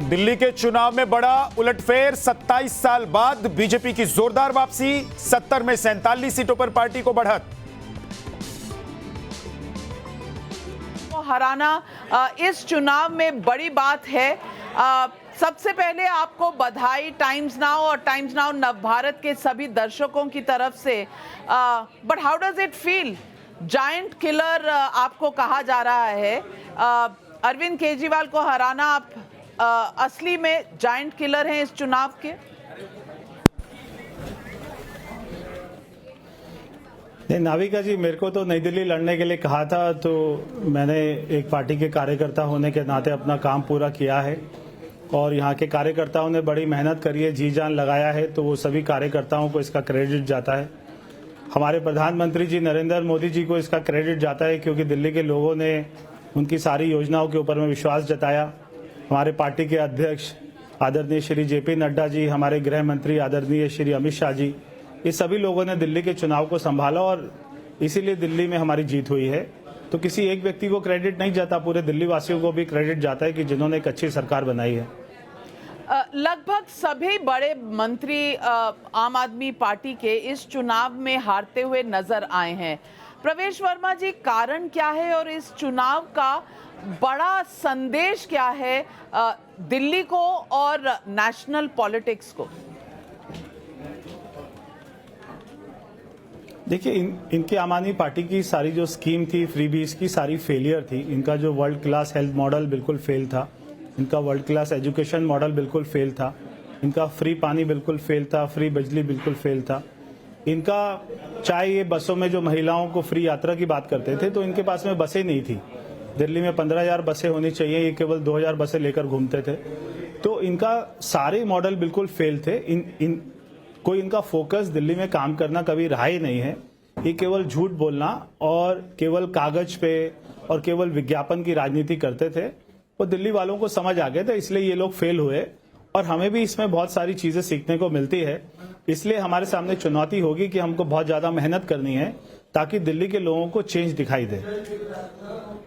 दिल्ली के चुनाव में बड़ा उलटफेर, 27 साल बाद बीजेपी की जोरदार वापसी, 70 में 47 सीटों पर पार्टी को बढ़त। हराना इस चुनाव में बड़ी बात है। सबसे पहले आपको बधाई टाइम्स नाउ और टाइम्स नाउ नवभारत के सभी दर्शकों की तरफ से। But how does it feel? Giant killer आपको कहा जा रहा है। अरविंद केजरीवाल को हराना, आप असली में जायंट किलर हैं इस चुनाव के? नहीं नाविका जी, मेरे को तो नई दिल्ली लड़ने के लिए कहा था, तो मैंने एक पार्टी के कार्यकर्ता होने के नाते अपना काम पूरा किया है और यहाँ के कार्यकर्ताओं ने बड़ी मेहनत करी है, जी जान लगाया है, तो वो सभी कार्यकर्ताओं को इसका क्रेडिट जाता है। हमारे प्रधानमंत्री जी नरेंद्र मोदी जी को इसका क्रेडिट जाता है, क्योंकि दिल्ली के लोगों ने उनकी सारी योजनाओं के ऊपर में विश्वास जताया। हमारे पार्टी के अध्यक्ष आदरणीय श्री जेपी नड्डा जी, हमारे गृह मंत्री आदरणीय श्री अमित शाह जी, ये सभी लोगों ने दिल्ली के चुनाव को संभाला और इसीलिए दिल्ली में हमारी जीत हुई है। तो किसी एक व्यक्ति को क्रेडिट नहीं जाता, पूरे दिल्ली वासियों को भी क्रेडिट जाता है कि जिन्होंने एक अच्छी सरकार बनाई है। लगभग सभी बड़े मंत्री आम आदमी पार्टी के इस चुनाव में हारते हुए नजर आए हैं। प्रवेश वर्मा जी, कारण क्या है और इस चुनाव का बड़ा संदेश क्या है दिल्ली को और नेशनल पॉलिटिक्स को? देखिए, इनकी आम आदमी पार्टी की सारी जो स्कीम थी फ्रीबीज की, सारी फेलियर थी। इनका जो वर्ल्ड क्लास हेल्थ मॉडल बिल्कुल फेल था, इनका वर्ल्ड क्लास एजुकेशन मॉडल बिल्कुल फेल था, इनका फ्री पानी बिल्कुल फेल था, फ्री बिजली बिल्कुल फेल था। इनका चाहे ये बसों में जो महिलाओं को फ्री यात्रा की बात करते थे, तो इनके पास में बसें नहीं थी। दिल्ली में 15,000 बसें होनी चाहिए, ये केवल 2,000 बसें लेकर घूमते थे। तो इनका सारे मॉडल बिल्कुल फेल थे। कोई इनका फोकस दिल्ली में काम करना कभी रहा ही नहीं है। ये केवल झूठ बोलना और केवल कागज पे और केवल विज्ञापन की राजनीति करते थे। वो दिल्ली वालों को समझ आ गए थे, इसलिए ये लोग फेल हुए और हमें भी इसमें बहुत सारी चीजें सीखने को मिलती है। इसलिए हमारे सामने चुनौती होगी कि हमको बहुत ज्यादा मेहनत करनी है ताकि दिल्ली के लोगों को चेंज दिखाई दे।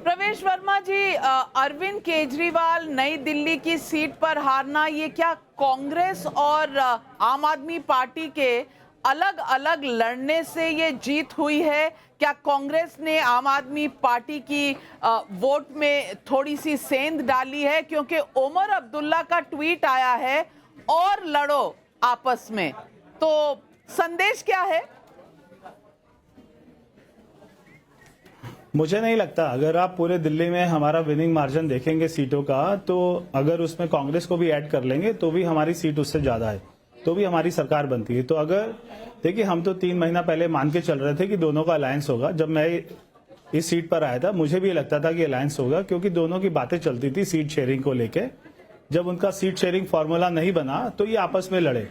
प्रवेश वर्मा जी, अरविंद केजरीवाल नई दिल्ली की सीट पर हारना, ये क्या कांग्रेस और आम आदमी पार्टी के अलग अलग लड़ने से ये जीत हुई है? क्या कांग्रेस ने आम आदमी पार्टी की वोट में थोड़ी सी सेंध डाली है? क्योंकि उमर अब्दुल्ला का ट्वीट आया है, और लड़ो आपस में, तो संदेश क्या है? मुझे नहीं लगता, अगर आप पूरे दिल्ली में हमारा विनिंग मार्जिन देखेंगे सीटों का, तो अगर उसमें कांग्रेस को भी ऐड कर लेंगे तो भी हमारी सीट उससे ज्यादा है, तो भी हमारी सरकार बनती है। तो अगर देखिए, हम तो 3 महीना पहले मान के चल रहे थे कि दोनों का अलायंस होगा। जब मैं इस सीट पर आया था, मुझे भी लगता था कि अलायंस होगा, क्योंकि दोनों की बातें चलती थी सीट शेयरिंग को लेके। जब उनका सीट शेयरिंग फॉर्मूला नहीं बना तो ये आपस में लड़े।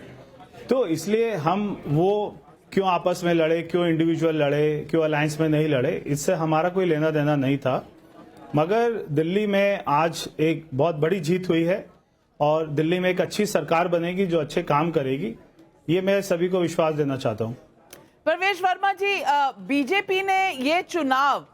तो इसलिए हम वो क्यों आपस में लड़े, क्यों इंडिविजुअल लड़े, क्यों अलायंस में नहीं लड़े, इससे हमारा कोई लेना देना नहीं था। मगर दिल्ली में आज एक बहुत बड़ी जीत हुई है और दिल्ली में एक अच्छी सरकार बनेगी जो अच्छे काम करेगी, ये मैं सभी को विश्वास देना चाहता हूं। प्रवेश वर्मा जी, बीजेपी ने ये चुनाव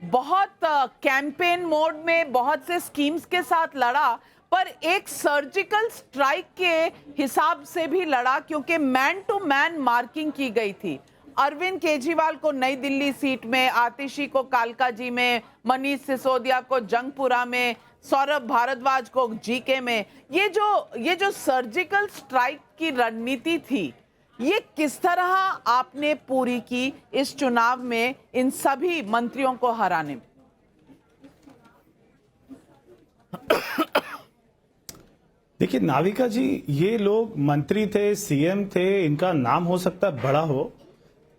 बहुत कैंपेन मोड में बहुत से स्कीम्स के साथ लड़ा, पर एक सर्जिकल स्ट्राइक के हिसाब से भी लड़ा, क्योंकि मैन टू मैन मार्किंग की गई थी। अरविंद केजरीवाल को नई दिल्ली सीट में, आतिशी को कालकाजी में, मनीष सिसोदिया को जंगपुरा में, सौरभ भारद्वाज को जीके में। ये जो सर्जिकल स्ट्राइक की रणनीति थी, ये किस तरह आपने पूरी की इस चुनाव में इन सभी मंत्रियों को हराने में? देखिए नाविका जी, ये लोग मंत्री थे, सीएम थे, इनका नाम हो सकता है बड़ा हो,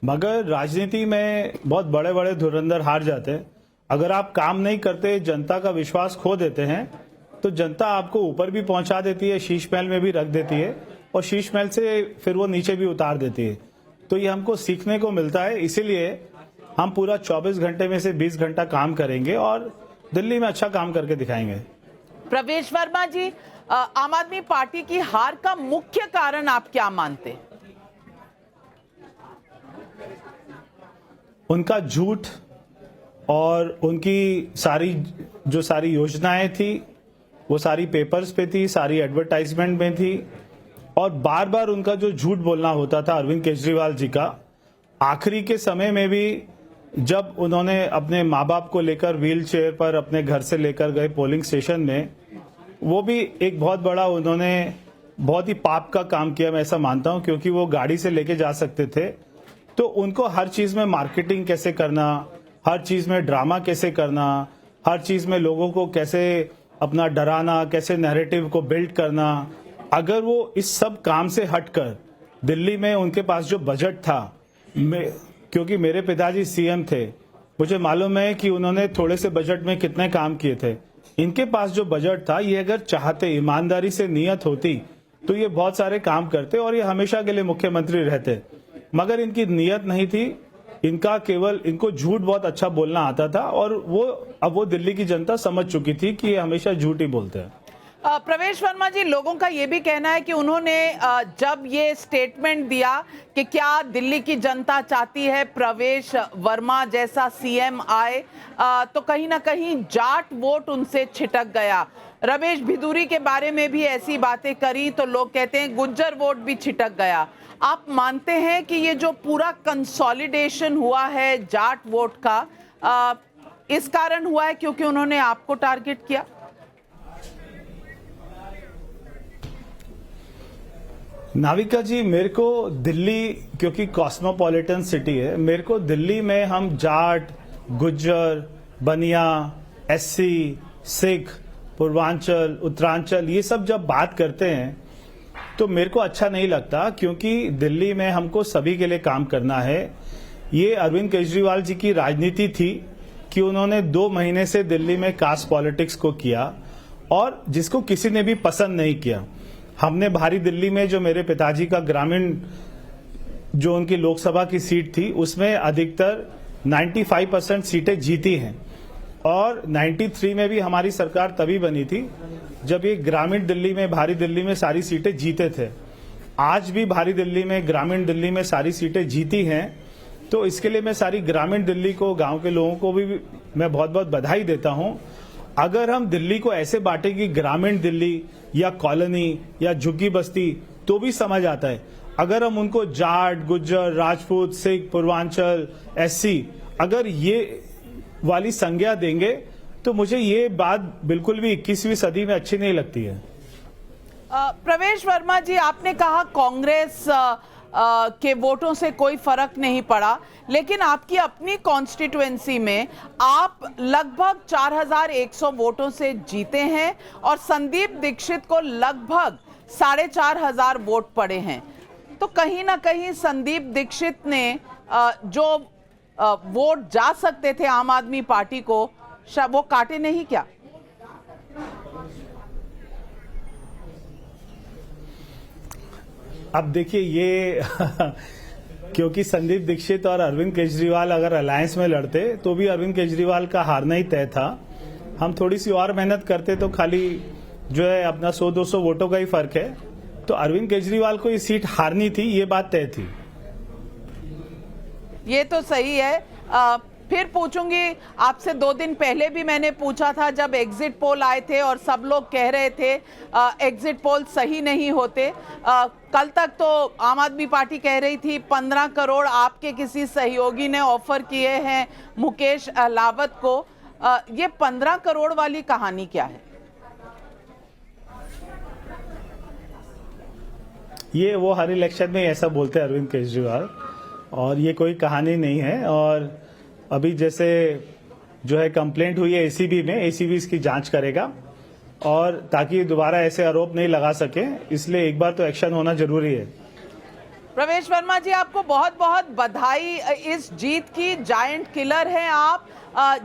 मगर राजनीति में बहुत बड़े बड़े धुरंधर हार जाते हैं। अगर आप काम नहीं करते, जनता का विश्वास खो देते हैं, तो जनता आपको ऊपर भी पहुंचा देती है, शीश महल में भी रख देती है और शीश महल से फिर वो नीचे भी उतार देती है। तो ये हमको सीखने को मिलता है, इसीलिए हम पूरा 24 घंटे में से 20 घंटा काम करेंगे और दिल्ली में अच्छा काम करके दिखाएंगे। प्रवेश वर्मा जी, आम आदमी पार्टी की हार का मुख्य कारण आप क्या मानते हैं? उनका झूठ और उनकी सारी योजनाएं थी वो सारी पेपर्स पे थी, सारी एडवर्टाइजमेंट में थी, और बार बार उनका जो झूठ बोलना होता था अरविंद केजरीवाल जी का, आखिरी के समय में भी जब उन्होंने अपने माँ बाप को लेकर व्हील चेयर पर अपने घर से लेकर गए पोलिंग स्टेशन में, वो भी एक बहुत बड़ा उन्होंने बहुत ही पाप का काम किया, मैं ऐसा मानता हूं, क्योंकि वो गाड़ी से लेके जा सकते थे। तो उनको हर चीज में मार्केटिंग कैसे करना, हर चीज में ड्रामा कैसे करना, हर चीज में लोगों को कैसे अपना डराना, कैसे नैरेटिव को बिल्ड करना, अगर वो इस सब काम से हटकर दिल्ली में उनके पास जो बजट था, क्योंकि मेरे पिताजी सीएम थे, मुझे मालूम है कि उन्होंने थोड़े से बजट में कितने काम किए थे। इनके पास जो बजट था, ये अगर चाहते, ईमानदारी से नियत होती, तो ये बहुत सारे काम करते और ये हमेशा के लिए मुख्यमंत्री रहते, मगर इनकी नियत नहीं थी। इनको झूठ बहुत अच्छा बोलना आता था, और अब वो दिल्ली की जनता समझ चुकी थी कि ये हमेशा झूठ ही बोलते हैं। प्रवेश वर्मा जी, लोगों का ये भी कहना है कि उन्होंने जब ये स्टेटमेंट दिया कि क्या दिल्ली की जनता चाहती है प्रवेश वर्मा जैसा सीएम आए, तो कहीं ना कहीं जाट वोट उनसे छिटक गया। रमेश भिदूरी के बारे में भी ऐसी बातें करी तो लोग कहते हैं गुज्जर वोट भी छिटक गया। आप मानते हैं कि ये जो पूरा कंसोलिडेशन हुआ है जाट वोट का, इस कारण हुआ है क्योंकि उन्होंने आपको टारगेट किया? नाविका जी, मेरे को दिल्ली, क्योंकि कॉस्मोपॉलिटन सिटी है, मेरे को दिल्ली में हम जाट, गुज्जर, बनिया, एससी, सिख, पूर्वांचल, उत्तरांचल, ये सब जब बात करते हैं तो मेरे को अच्छा नहीं लगता, क्योंकि दिल्ली में हमको सभी के लिए काम करना है। ये अरविंद केजरीवाल जी की राजनीति थी कि उन्होंने 2 महीने से दिल्ली में कास्ट पॉलिटिक्स को किया, और जिसको किसी ने भी पसंद नहीं किया। हमने भारी दिल्ली में जो मेरे पिताजी का ग्रामीण, जो उनकी लोकसभा की सीट थी, उसमें अधिकतर 95% सीटें जीती हैं, और 93 में भी हमारी सरकार तभी बनी थी जब ये ग्रामीण दिल्ली में, भारी दिल्ली में सारी सीटें जीते थे। आज भी भारी दिल्ली में, ग्रामीण दिल्ली में सारी सीटें जीती हैं, तो इसके लिए मैं सारी ग्रामीण दिल्ली को, गांव के लोगों को भी मैं बहुत बहुत बधाई देता हूं। अगर हम दिल्ली को ऐसे बांटे कि ग्रामीण दिल्ली या कॉलोनी या झुग्गी बस्ती, तो भी समझ आता है। अगर हम उनको जाट, गुज्जर, राजपूत, सिख, पूर्वांचल, एससी, अगर ये वाली संज्ञा देंगे, तो मुझे ये बात बिल्कुल भी 21वीं सदी में अच्छी नहीं लगती है। प्रवेश वर्मा जी, आपने कहा कांग्रेस के वोटों से कोई फर्क नहीं पड़ा, लेकिन आपकी अपनी कॉन्स्टिट्यूएंसी में आप लगभग 4100 वोटों से जीते हैं और संदीप दीक्षित को लगभग 4500 वोट पड़े हैं। तो कहीं ना कहीं संदीप दीक्षित ने जो वोट जा सकते थे आम आदमी पार्टी को, वो काटे नहीं क्या? अब देखिए, ये क्योंकि संदीप दीक्षित और अरविंद केजरीवाल अगर अलायंस में लड़ते तो भी अरविंद केजरीवाल का हारना ही तय था। हम थोड़ी सी और मेहनत करते तो खाली जो है अपना 100-200 वोटों का ही फर्क है, तो अरविंद केजरीवाल को ये सीट हारनी थी, ये बात तय थी। ये तो सही है। फिर पूछूंगी आपसे, 2 दिन पहले भी मैंने पूछा था जब एग्जिट पोल आए थे और सब लोग कह रहे थे एग्जिट पोल सही नहीं होते। कल तक तो आम आदमी पार्टी कह रही थी 15 करोड़ आपके किसी सहयोगी ने ऑफर किए हैं मुकेश लावत को। ये 15 करोड़ वाली कहानी क्या है? ये वो हर इलेक्शन में ऐसा बोलते हैं अरविंद केजरीवाल, और ये कोई कहानी नहीं है। और अभी जैसे जो है कंप्लेंट हुई है एसीबी में, एसीबी इसकी जांच करेगा, और ताकि दोबारा ऐसे आरोप नहीं लगा सके, इसलिए एक बार तो एक्शन होना जरूरी है। प्रवेश वर्मा जी, आपको बहुत बहुत बधाई इस जीत की। जायंट किलर हैं आप।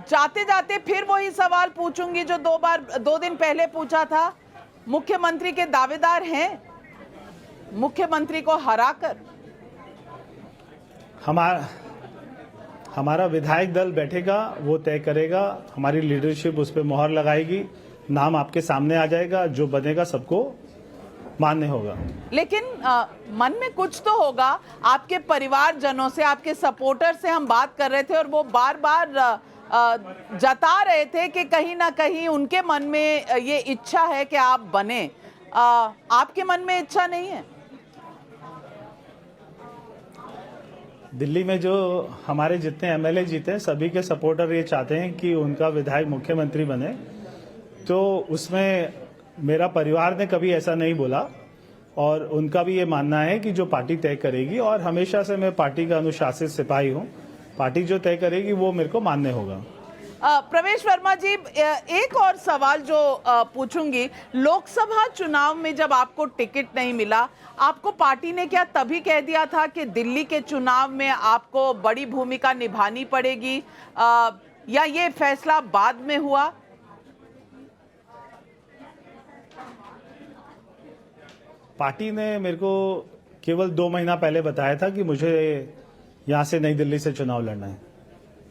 जाते जाते फिर वही सवाल पूछूंगी जो 2 दिन पहले पूछा था। मुख्यमंत्री के दावेदार हैं मुख्यमंत्री को हराकर? हमारा विधायक दल बैठेगा, वो तय करेगा, हमारी लीडरशिप उस पर मोहर लगाएगी, नाम आपके सामने आ जाएगा, जो बनेगा सबको मान्य होगा। लेकिन मन में कुछ तो होगा। आपके परिवारजनों से, आपके सपोर्टर से हम बात कर रहे थे और वो बार बार जता रहे थे कि कहीं ना कहीं उनके मन में ये इच्छा है कि आप बने, आपके मन में इच्छा नहीं है? दिल्ली में जो हमारे जितने एमएलए जीते हैं सभी के सपोर्टर ये चाहते हैं कि उनका विधायक मुख्यमंत्री बने, तो उसमें मेरा परिवार ने कभी ऐसा नहीं बोला और उनका भी ये मानना है कि जो पार्टी तय करेगी, और हमेशा से मैं पार्टी का अनुशासित सिपाही हूँ, पार्टी जो तय करेगी वो मेरे को मानने होगा। प्रवेश वर्मा जी, एक और सवाल जो पूछूंगी, लोकसभा चुनाव में जब आपको टिकट नहीं मिला, आपको पार्टी ने क्या तभी कह दिया था कि दिल्ली के चुनाव में आपको बड़ी भूमिका निभानी पड़ेगी, या ये फैसला बाद में हुआ? पार्टी ने मेरे को केवल 2 महीना पहले बताया था कि मुझे यहाँ से नई दिल्ली से चुनाव लड़ना है।